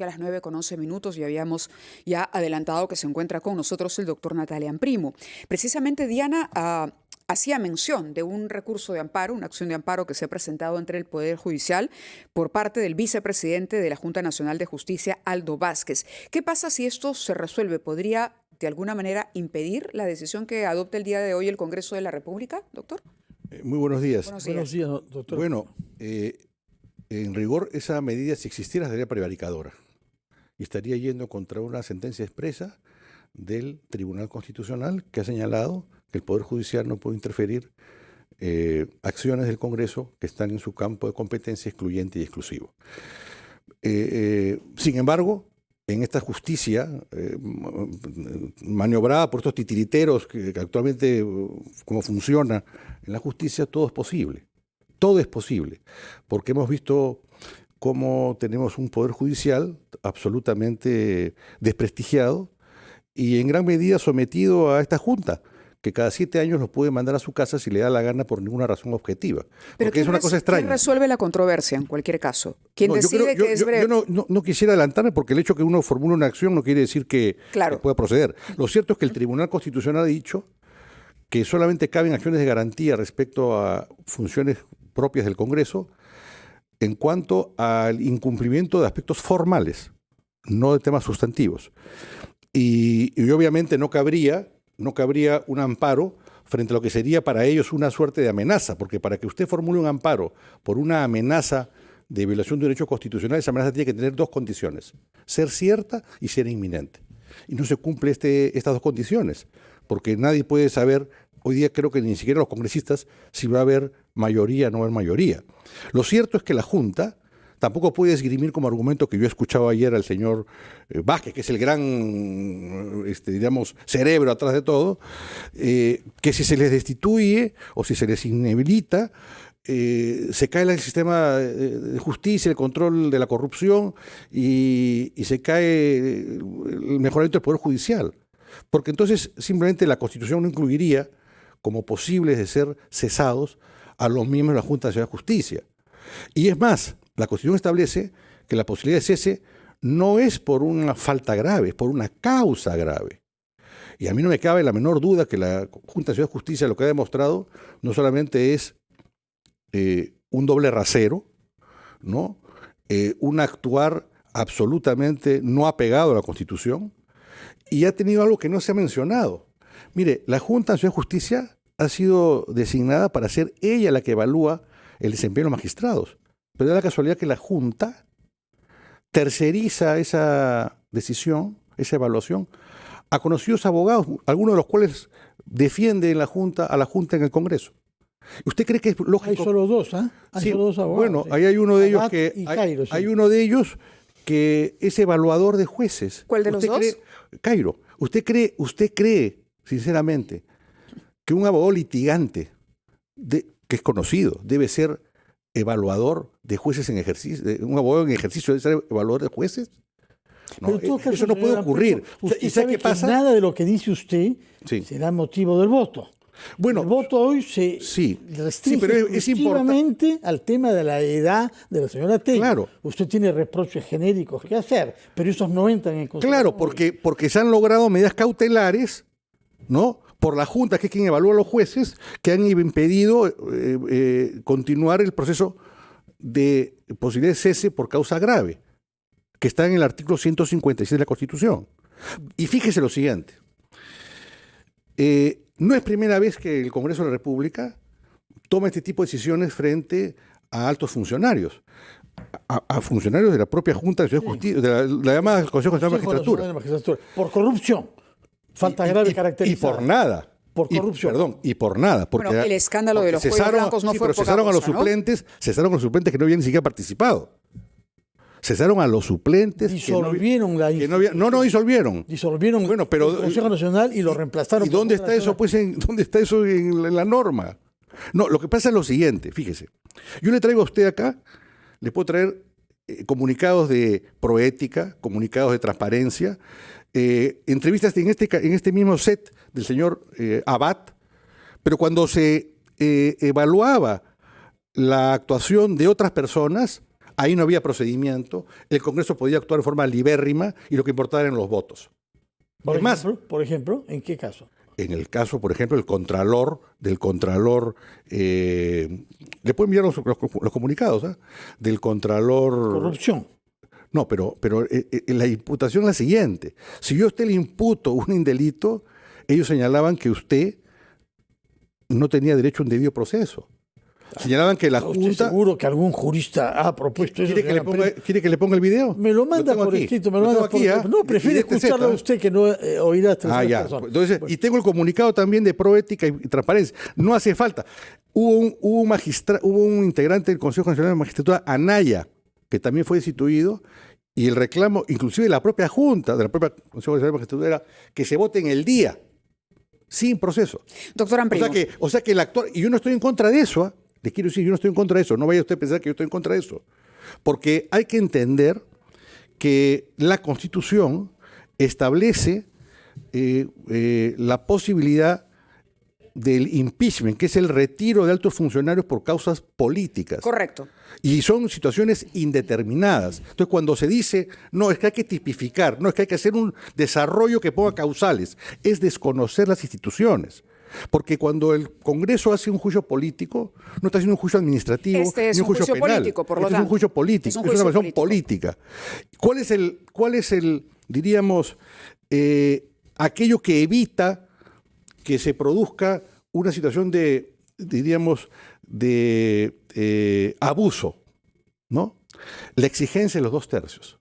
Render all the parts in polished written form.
A las 9:11 y habíamos ya adelantado que se encuentra con nosotros el doctor Natalian Primo. Precisamente Diana hacía mención de un recurso de amparo, una acción de amparo que se ha presentado ante el Poder Judicial por parte del vicepresidente de la Junta Nacional de Justicia, Aldo Vázquez. ¿Qué pasa si esto se resuelve? ¿Podría de alguna manera impedir la decisión que adopte el día de hoy el Congreso de la República, doctor? Muy buenos días. Buenos días, doctor. Bueno, en rigor esa medida, si existiera, sería prevaricadora y estaría yendo contra una sentencia expresa del Tribunal Constitucional que ha señalado que el Poder Judicial no puede interferir acciones del Congreso que están en su campo de competencia excluyente y exclusivo. Sin embargo, en esta justicia maniobrada por estos titiriteros que actualmente, como funciona en la justicia, todo es posible. Todo es posible, porque hemos visto cómo tenemos un poder judicial absolutamente desprestigiado y en gran medida sometido a esta junta, que cada 7 años los puede mandar a su casa si le da la gana por ninguna razón objetiva. Pero porque es una cosa extraña. ¿Quién resuelve la controversia en cualquier caso? ¿Quién decide que es breve? Yo no quisiera adelantarme porque el hecho que uno formule una acción no quiere decir que pueda proceder. Lo cierto es que el Tribunal Constitucional ha dicho que solamente caben acciones de garantía respecto a funciones propias del Congreso en cuanto al incumplimiento de aspectos formales, no de temas sustantivos. Y obviamente no cabría un amparo frente a lo que sería para ellos una suerte de amenaza, porque para que usted formule un amparo por una amenaza de violación de derechos constitucionales, esa amenaza tiene que tener 2 condiciones: ser cierta y ser inminente. Y no se cumple estas 2 condiciones, porque nadie puede saber, hoy día creo que ni siquiera los congresistas, si va a haber mayoría o no va a haber mayoría. Lo cierto es que la Junta tampoco puede esgrimir como argumento, que yo he escuchado ayer al señor Vázquez, que es el gran, digamos, cerebro atrás de todo, que si se les destituye o si se les inhabilita, se cae el sistema de justicia, el control de la corrupción y se cae el mejoramiento del Poder Judicial. Porque entonces simplemente la Constitución no incluiría como posibles de ser cesados a los miembros de la Junta Nacional de Justicia. Y es más, la Constitución establece que la posibilidad de cese no es por una falta grave, es por una causa grave. Y a mí no me cabe la menor duda que la Junta Nacional de Justicia lo que ha demostrado no solamente es un doble rasero, ¿no? Un actuar absolutamente no apegado a la Constitución, y ha tenido algo que no se ha mencionado. Mire, la Junta Nacional de Justicia ha sido designada para ser ella la que evalúa el desempeño de los magistrados. Pero da la casualidad que la Junta terceriza esa decisión, esa evaluación, a conocidos abogados, algunos de los cuales defienden a la Junta en el Congreso. ¿Usted cree que es lógico? Hay solo 2, ¿ah? Hay sí, solo 2 abogados. Bueno, ahí hay uno de ellos que Cairo, sí. hay uno de ellos que es evaluador de jueces. ¿Cuál de los 2? Cairo, ¿usted cree, sinceramente, que un abogado litigante que es conocido debe ser evaluador de jueces en ejercicio? ¿Un abogado en ejercicio debe ser evaluador de jueces? No, eso no puede ocurrir. ¿Y sabe qué pasa? Nada de lo que dice usted será motivo del voto. Bueno, el voto hoy se restringe exclusivamente al tema de la edad de la señora Taylor. Claro. Usted tiene reproches genéricos que hacer, pero esos no entran en consideración. Claro, porque se han logrado medidas cautelares, ¿no?, por la Junta, que es quien evalúa a los jueces, que han impedido continuar el proceso de posibilidad de cese por causa grave, que está en el artículo 156 de la Constitución. Y fíjese lo siguiente. No es primera vez que el Congreso de la República toma este tipo de decisiones frente a altos funcionarios, a funcionarios de la propia Junta de Justicia, de la llamada Consejo Nacional de Magistratura. Por corrupción. Falta grave caracterizada. Y por nada. Por corrupción. Y por nada. Porque bueno, el escándalo de los cuellos blancos no fue poca cesaron cosa, a los suplentes, ¿no? Cesaron a los suplentes que no habían ni siquiera participado. Cesaron a los suplentes. Disolvieron no disolvieron. Disolvieron el Consejo Nacional y lo reemplazaron. ¿Y dónde está eso? Pues ¿dónde está eso en la norma? No, lo que pasa es lo siguiente, fíjese. Yo le traigo a usted acá, le puedo traer comunicados de proética, comunicados de transparencia, entrevistas en este mismo set del señor Abad, pero cuando se evaluaba la actuación de otras personas, ahí no había procedimiento, el Congreso podía actuar de forma libérrima y lo que importaba eran los votos. Por ejemplo, ¿en qué caso? En el caso, por ejemplo, del Contralor, le puedo enviar los comunicados, del Contralor... Corrupción. No, pero la imputación es la siguiente. Si yo a usted le imputo un delito, ellos señalaban que usted no tenía derecho a un debido proceso. Señalaban que la Junta... ¿Estoy seguro que algún jurista ha propuesto eso? ¿Quiere que le ponga el video? Me lo manda por escrito, me lo manda por escrito. No, prefiere escucharlo a usted que no oirá a terceras personas. Entonces, y tengo el comunicado también de Proética y Transparencia. No hace falta. Hubo un integrante del Consejo Nacional de Magistratura, Anaya, que también fue destituido, y el reclamo, inclusive de la propia Junta, de la propia Consejo Nacional de Magistratura, era que se vote en el día, sin proceso. Doctor Amprimo. O sea que el actor, y yo no estoy en contra de eso, les quiero decir, yo no estoy en contra de eso, no vaya usted a pensar que yo estoy en contra de eso, porque hay que entender que la Constitución establece la posibilidad del impeachment, que es el retiro de altos funcionarios por causas políticas. Correcto. Y son situaciones indeterminadas. Entonces, cuando se dice, no, es que hay que tipificar, no, es que hay que hacer un desarrollo que ponga causales, es desconocer las instituciones. Porque cuando el Congreso hace un juicio político, no está haciendo un juicio administrativo, ni un juicio penal. Político, por lo tanto. Es un juicio político, es una evaluación política. ¿Cuál es el diríamos, aquello que evita que se produzca una situación de abuso, ¿no? La exigencia de los 2/3.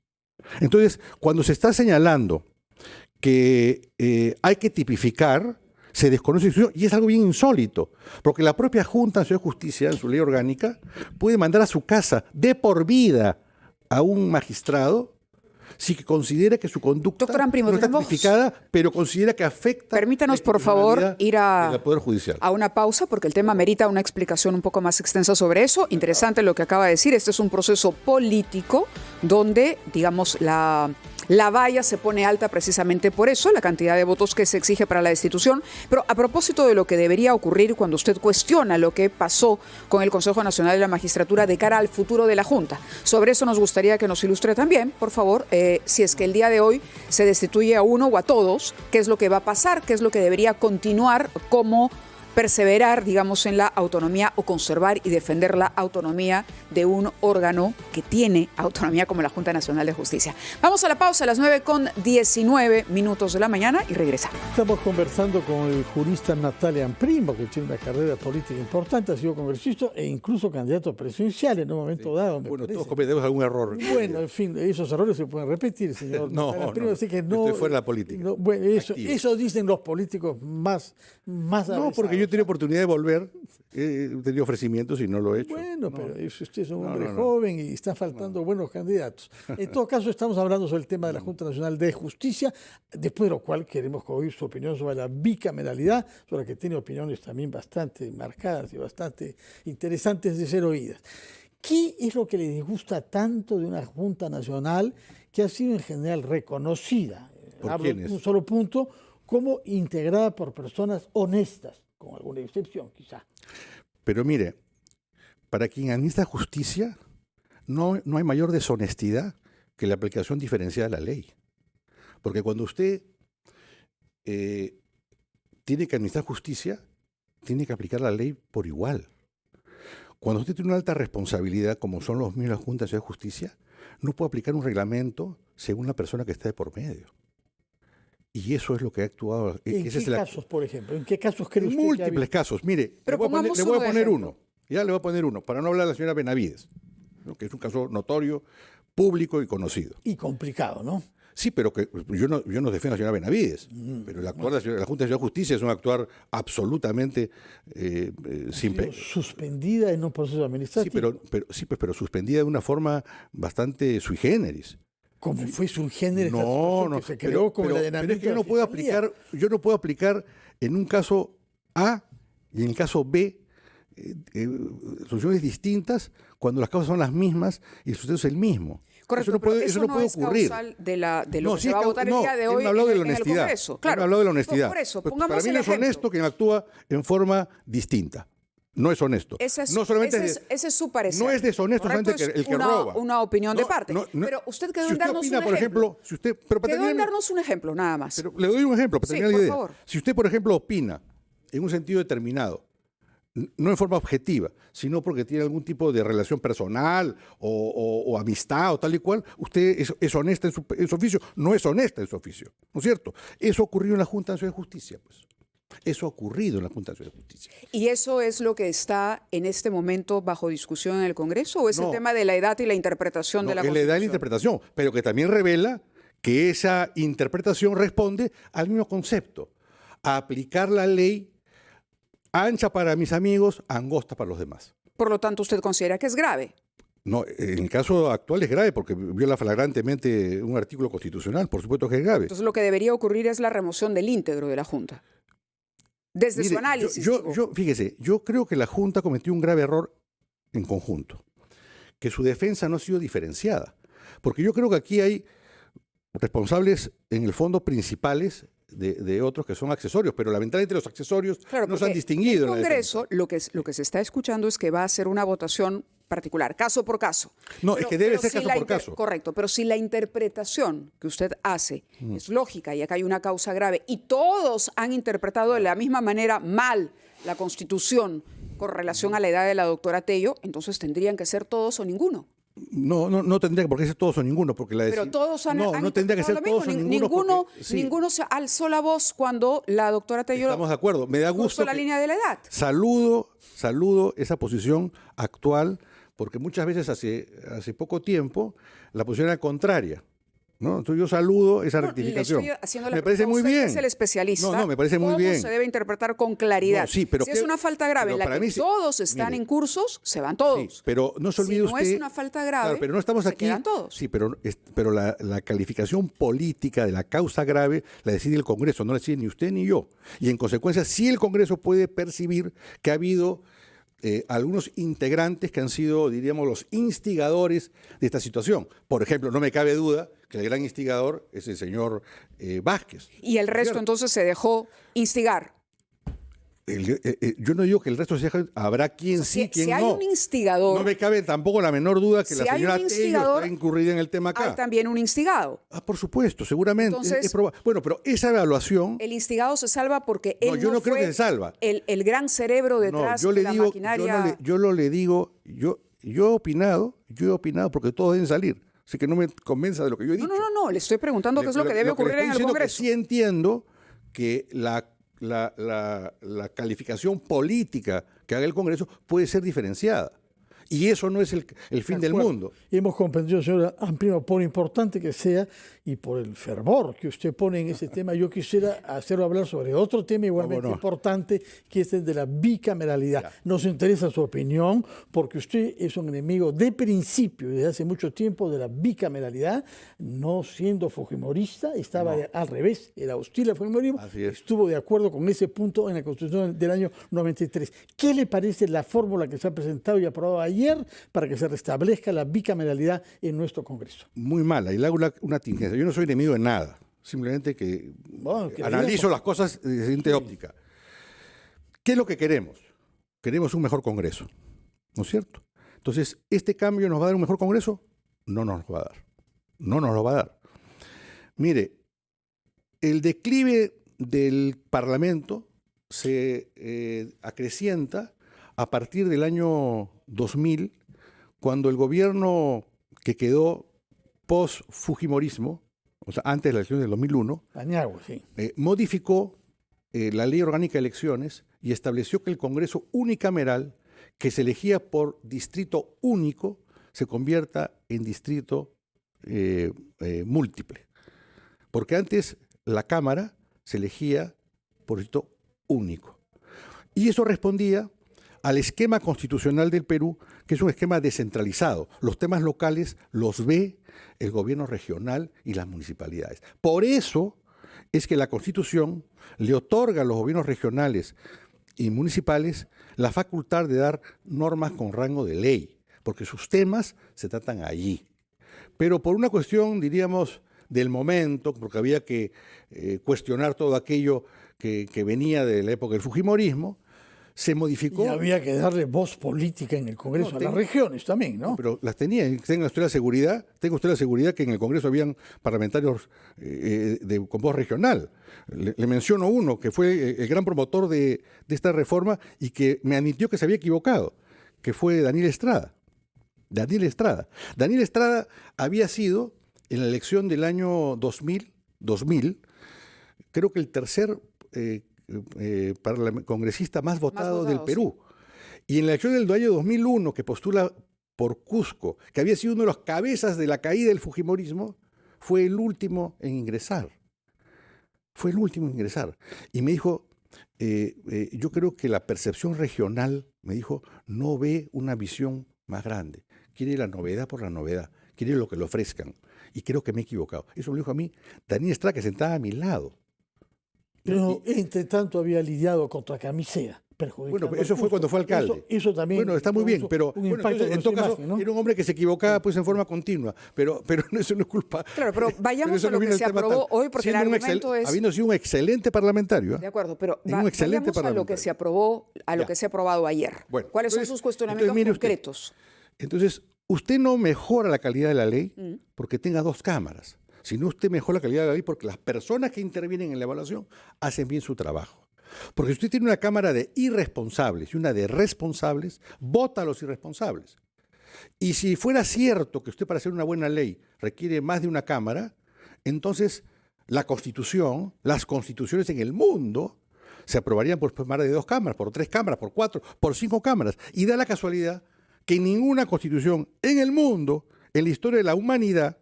Entonces, cuando se está señalando que hay que tipificar, se desconoce y es algo bien insólito, porque la propia Junta Nacional de Justicia, en su ley orgánica, puede mandar a su casa de por vida a un magistrado si considera que su conducta no está tipificada, pero considera que afecta... Permítanos, por favor, ir al Poder Judicial. A una pausa, porque el tema merita una explicación un poco más extensa sobre eso. Interesante lo que acaba de decir. Este es un proceso político donde, digamos, la valla se pone alta precisamente por eso, la cantidad de votos que se exige para la destitución. Pero a propósito de lo que debería ocurrir cuando usted cuestiona lo que pasó con el Consejo Nacional de la Magistratura de cara al futuro de la Junta, sobre eso nos gustaría que nos ilustre también, por favor, si es que el día de hoy se destituye a uno o a todos, qué es lo que va a pasar, qué es lo que debería continuar, cómo perseverar, digamos, en la autonomía o conservar y defender la autonomía de un órgano que tiene autonomía como la Junta Nacional de Justicia. Vamos a la pausa a las 9:19 de la mañana y regresamos. Estamos conversando con el jurista Natalia Primo, que tiene una carrera política importante, ha sido congresista e incluso candidato presidencial en un momento dado. Bueno, todos cometemos algún error. Bueno, en fin, esos errores se pueden repetir, señor. No, así que no, estoy fuera de la política. No, bueno, eso dicen los políticos más No, porque yo he tenido oportunidad de volver, he tenido ofrecimientos y no lo he hecho. Bueno, pero usted es un hombre joven y está faltando buenos candidatos. En todo caso, estamos hablando sobre el tema de la Junta Nacional de Justicia, después de lo cual queremos oír su opinión sobre la bicameralidad, sobre la que tiene opiniones también bastante marcadas y bastante interesantes de ser oídas. ¿Qué es lo que le disgusta tanto de una Junta Nacional que ha sido en general reconocida? Hablo en un solo punto, como integrada por personas honestas, con alguna excepción quizá. Pero mire, para quien administra justicia, no hay mayor deshonestidad que la aplicación diferenciada de la ley. Porque cuando usted tiene que administrar justicia, tiene que aplicar la ley por igual. Cuando usted tiene una alta responsabilidad, como son los miembros de la Junta Nacional de Justicia, no puede aplicar un reglamento según la persona que está de por medio. Y eso es lo que ha actuado. ¿En qué casos, por ejemplo? ¿En qué casos cree usted? Múltiples casos. Mire, le voy a poner uno. Ya le voy a poner uno, para no hablar de la señora Benavides, ¿no? Que es un caso notorio, público y conocido. Y complicado, ¿no? Sí, pero que yo no defiendo a la señora Benavides, pero el actuar de la Junta de Justicia es un actuar absolutamente simple. Suspendida en un proceso administrativo. Sí, pero suspendida de una forma bastante sui generis. Como fue sui generis que se creó como el pero es que yo no puedo aplicar en un caso A y en el caso B soluciones distintas cuando las causas son las mismas y el suceso es el mismo. Correcto, eso no puede ocurrir. De lo que se va a votar el día de hoy en el Congreso. Claro, hablado de la honestidad. Por eso, para mí no es honesto quien actúa en forma distinta. no es honesto. Ese es su parecer. No es deshonesto solamente el que roba. Una opinión de parte. Pero usted quedó en darnos un ejemplo. Quedó en darnos un ejemplo, nada más. Pero le doy un ejemplo para terminar la idea. Favor. Si usted, por ejemplo, opina en un sentido determinado, no en forma objetiva, sino porque tiene algún tipo de relación personal o amistad o tal y cual, usted es honesta en su oficio, no es honesta en su oficio, ¿no es cierto? Eso ocurrió en la Junta Nacional de Justicia, pues. Eso ha ocurrido en la Junta Nacional de Justicia. ¿Y eso es lo que está en este momento bajo discusión en el Congreso o es el tema de la edad y la interpretación de la Constitución? La edad y la interpretación, pero que también revela que esa interpretación responde al mismo concepto, a aplicar la ley ancha para mis amigos, angosta para los demás. Por lo tanto, ¿usted considera que es grave? No, en el caso actual es grave porque viola flagrantemente un artículo constitucional, por supuesto que es grave. Entonces lo que debería ocurrir es la remoción del íntegro de la Junta. Desde su análisis. Fíjese, yo creo que la Junta cometió un grave error en conjunto, que su defensa no ha sido diferenciada, porque yo creo que aquí hay responsables en el fondo principales de otros que son accesorios, pero lamentablemente los accesorios no se han distinguido. En el Congreso lo que se está escuchando es que va a ser una votación particular, caso por caso. No, es que debe ser caso por caso. Correcto, pero si la interpretación que usted hace es lógica y acá hay una causa grave y todos han interpretado de la misma manera mal la Constitución con relación a la edad de la doctora Tello, entonces tendrían que ser todos o ninguno. No tendría por qué ser todos o ninguno, porque pero todos no tendría que ser todos o ninguno. Ninguno se alzó la voz cuando la doctora Tello. Estamos de acuerdo. Me da gusto la línea de la edad. Saludo esa posición actual, porque muchas veces hace poco tiempo la posición era contraria, ¿no? Entonces yo saludo esa rectificación. Me parece muy bien. Es el especialista. No, me parece muy bien. Se debe interpretar con claridad. No, sí, pero si es una falta grave en la que todos están en cursos, se van todos. Sí, pero no se olvide usted. Si no es una falta grave, claro, pero no estamos aquí. Quedan todos. Sí, pero la calificación política de la causa grave la decide el Congreso, no la decide ni usted ni yo. Y en consecuencia, sí el Congreso puede percibir que ha habido algunos integrantes que han sido, diríamos, los instigadores de esta situación. Por ejemplo, no me cabe duda que el gran instigador es el señor Vázquez. ¿Y el resto entonces se dejó instigar? Yo no digo que el resto sea, habrá quien sí, quien no. Si hay un instigador. No me cabe tampoco la menor duda que la señora Tello está incurrida en el tema acá. Hay también un instigado. Por supuesto, seguramente. Entonces, bueno, pero esa evaluación. El instigado se salva porque él yo no creo que se salva. El gran cerebro detrás de la maquinaria. Yo he opinado porque todos deben salir. Así que no me convenza de lo que yo he dicho. No, le estoy preguntando qué es lo que debe ocurrir en el Congreso. Sí entiendo que la calificación política que haga el Congreso puede ser diferenciada. Y eso no es el fin del mundo. Y hemos comprendido, señora Primo, por importante que sea y por el fervor que usted pone en ese tema, yo quisiera hacerlo hablar sobre otro tema igualmente importante, que es el de la bicameralidad. Ya. Nos interesa su opinión, porque usted es un enemigo de principio, desde hace mucho tiempo, de la bicameralidad, no siendo fujimorista, estaba al revés, era hostil al fujimorismo, estuvo de acuerdo con ese punto en la Constitución del año 93. ¿Qué le parece la fórmula que se ha presentado y aprobado ayer para que se restablezca la bicameralidad en nuestro Congreso? Muy mala, y le hago una tingencia. Yo no soy enemigo de nada, simplemente que analizo las cosas desde diferente óptica. ¿Qué es lo que queremos? Queremos un mejor Congreso, ¿no es cierto? Entonces, ¿este cambio nos va a dar un mejor Congreso? No nos lo va a dar. No nos lo va a dar. Mire, el declive del Parlamento se acrecienta a partir del año 2000, cuando el gobierno que quedó post-fujimorismo, o sea, antes de la elección del 2001, modificó la Ley Orgánica de Elecciones y estableció que el Congreso unicameral, que se elegía por distrito único, se convierta en distrito múltiple. Porque antes la Cámara se elegía por distrito único. Y eso respondía al esquema constitucional del Perú, que es un esquema descentralizado. Los temas locales los ve el gobierno regional y las municipalidades. Por eso es que la Constitución le otorga a los gobiernos regionales y municipales la facultad de dar normas con rango de ley, porque sus temas se tratan allí. Pero por una cuestión, diríamos, del momento, porque había que cuestionar todo aquello que venía de la época del fujimorismo, se modificó. Y había que darle voz política en el Congreso a las regiones también, ¿no? Pero las tenía. Tenga usted la seguridad que en el Congreso habían parlamentarios con voz regional. Le menciono uno que fue el gran promotor de esta reforma y que me admitió que se había equivocado, que fue Daniel Estrada. Daniel Estrada había sido, en la elección del año 2000, creo que el tercer congresista más votado del Perú. Sí. Y en la elección del año 2001, que postula por Cusco, que había sido uno de los cabezas de la caída del fujimorismo, fue el último en ingresar. Y me dijo, yo creo que la percepción regional, me dijo, no ve una visión más grande. Quiere la novedad por la novedad. Quiere lo que le ofrezcan. Y creo que me he equivocado. Eso me dijo a mí Daniel Estrada, que sentaba a mi lado. Pero entre tanto había lidiado contra Camisea. Bueno, eso fue cuando fue alcalde. Eso también. Bueno, está muy bien, pero entonces, en todo caso, ¿no? Era un hombre que se equivocaba pues en forma continua, pero eso no es culpa. Claro, pero vayamos a lo que se aprobó hoy, porque el argumento es... Habiendo sido un excelente parlamentario. De acuerdo, pero vayamos a lo que se aprobó, que se ha aprobado ayer. Bueno, ¿cuáles son sus cuestionamientos concretos? Entonces, usted no mejora la calidad de la ley porque tenga dos cámaras, sino usted mejora la calidad de la ley porque las personas que intervienen en la evaluación hacen bien su trabajo. Porque si usted tiene una cámara de irresponsables y una de responsables, vota a los irresponsables. Y si fuera cierto que usted para hacer una buena ley requiere más de una cámara, entonces la Constitución, las constituciones en el mundo se aprobarían por más de 2 cámaras, por 3 cámaras, por 4, por 5 cámaras. Y da la casualidad que ninguna constitución en el mundo, en la historia de la humanidad,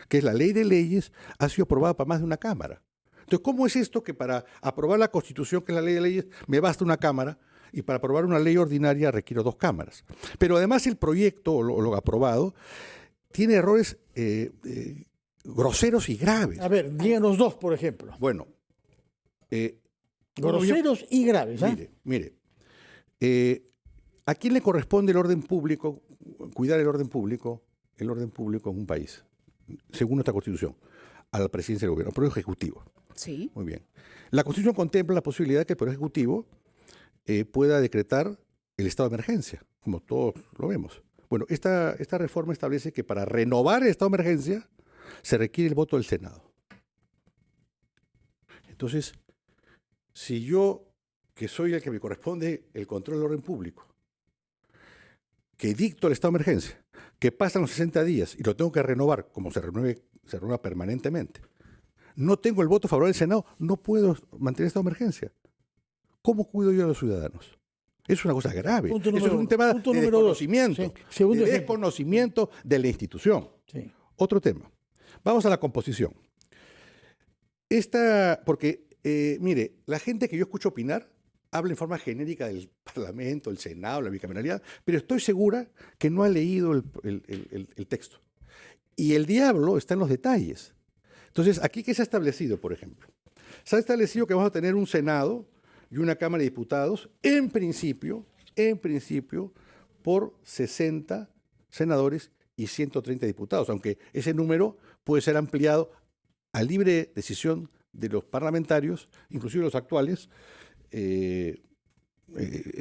que es la ley de leyes, ha sido aprobada para más de una cámara. Entonces, ¿cómo es esto que para aprobar la Constitución, que es la ley de leyes, me basta una cámara y para aprobar una ley ordinaria requiero 2 cámaras? Pero además el proyecto, o lo aprobado, tiene errores groseros y graves. A ver, díganos 2, por ejemplo. Bueno. Groseros y graves. Mire. ¿A quién le corresponde el orden público, cuidar el orden público en un país, según nuestra Constitución? A la presidencia del gobierno, al Poder Ejecutivo. Sí. Muy bien. La Constitución contempla la posibilidad de que el Poder Ejecutivo pueda decretar el estado de emergencia, como todos lo vemos. Bueno, esta reforma establece que para renovar el estado de emergencia se requiere el voto del Senado. Entonces, si yo, que soy el que me corresponde el control del orden público, que dicto el estado de emergencia, que pasan los 60 días y lo tengo que renovar, como se renueva permanentemente, no tengo el voto favorable del Senado, no puedo mantener esta emergencia. ¿Cómo cuido yo a los ciudadanos? Es una cosa grave. Eso es un tema de desconocimiento, desconocimiento de la institución. Sí. Otro tema. Vamos a la composición. Porque, mire, la gente que yo escucho opinar habla en forma genérica del Parlamento, el Senado, la bicameralidad, pero estoy segura que no ha leído el texto. Y el diablo está en los detalles. Entonces, aquí, ¿qué se ha establecido, por ejemplo? Se ha establecido que vamos a tener un Senado y una Cámara de Diputados, en principio, por 60 senadores y 130 diputados, aunque ese número puede ser ampliado a libre decisión de los parlamentarios, inclusive los actuales, en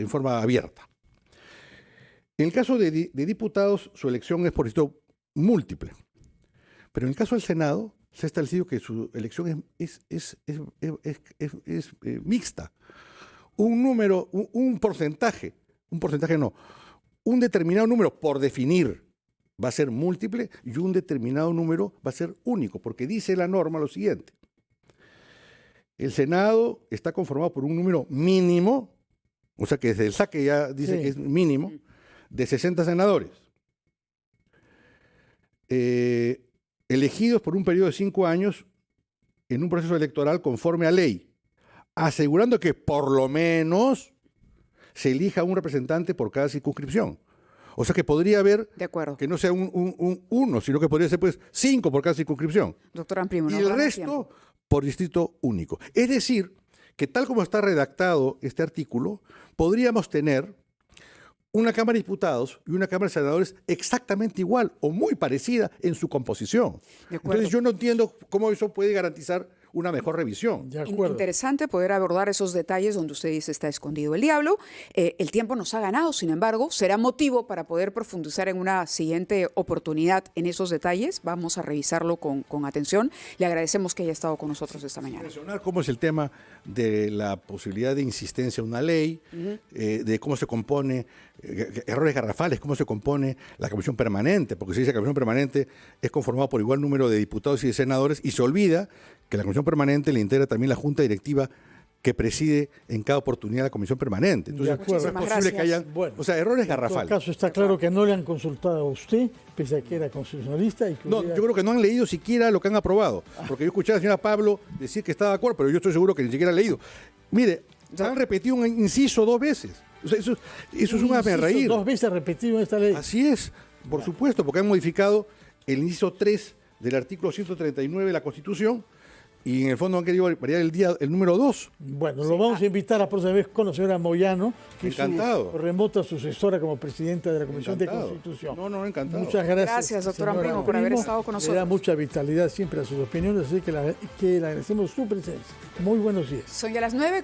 forma abierta. En el caso de diputados, su elección es por distrito múltiple. Pero en el caso del Senado, se ha establecido que su elección es mixta. Un determinado número por definir va a ser múltiple y un determinado número va a ser único, porque dice la norma lo siguiente. El Senado está conformado por un número mínimo, o sea que desde el saque ya dice que es mínimo, de 60 senadores. Elegidos por un periodo de 5 años en un proceso electoral conforme a ley, asegurando que por lo menos se elija un representante por cada circunscripción. O sea que podría haber, que no sea uno, sino que podría ser pues 5 por cada circunscripción. Doctor Amprimo, y el resto por distrito único. Es decir, que tal como está redactado este artículo, podríamos tener una Cámara de Diputados y una Cámara de Senadores exactamente igual o muy parecida en su composición. Entonces yo no entiendo cómo eso puede garantizar una mejor revisión. Interesante poder abordar esos detalles donde usted dice está escondido el diablo. El tiempo nos ha ganado, sin embargo, será motivo para poder profundizar en una siguiente oportunidad en esos detalles. Vamos a revisarlo con atención. Le agradecemos que haya estado con nosotros esta mañana. Mencionar cómo es el tema de la posibilidad de insistencia a una ley, de cómo se compone, errores garrafales, cómo se compone la comisión permanente, porque se dice que la comisión permanente es conformada por igual número de diputados y de senadores, y se olvida que la comisión permanente le integra también la junta directiva que preside en cada oportunidad la comisión permanente. Entonces, no es posible que haya, errores garrafales. En todo caso, está claro que no le han consultado a usted, pese a que era constitucionalista. Y que yo creo que no han leído siquiera lo que han aprobado, porque yo escuché a la señora Pablo decir que estaba de acuerdo, pero yo estoy seguro que ni siquiera ha leído. Mire, han repetido un inciso 2 veces. Eso es un hazme reír. 2 veces repetido en esta ley. Así es, por supuesto, porque han modificado el inciso 3 del artículo 139 de la Constitución, y en el fondo han querido variar el número 2. Bueno, lo vamos a invitar la próxima vez con la señora Moyano, que es su remota sucesora como presidenta de la Comisión de Constitución. Encantado. Muchas gracias. Gracias, doctor Primo, por haber estado con nosotros. Le da mucha vitalidad siempre a sus opiniones, así que le agradecemos su presencia. Muy buenos días. Son ya las 9.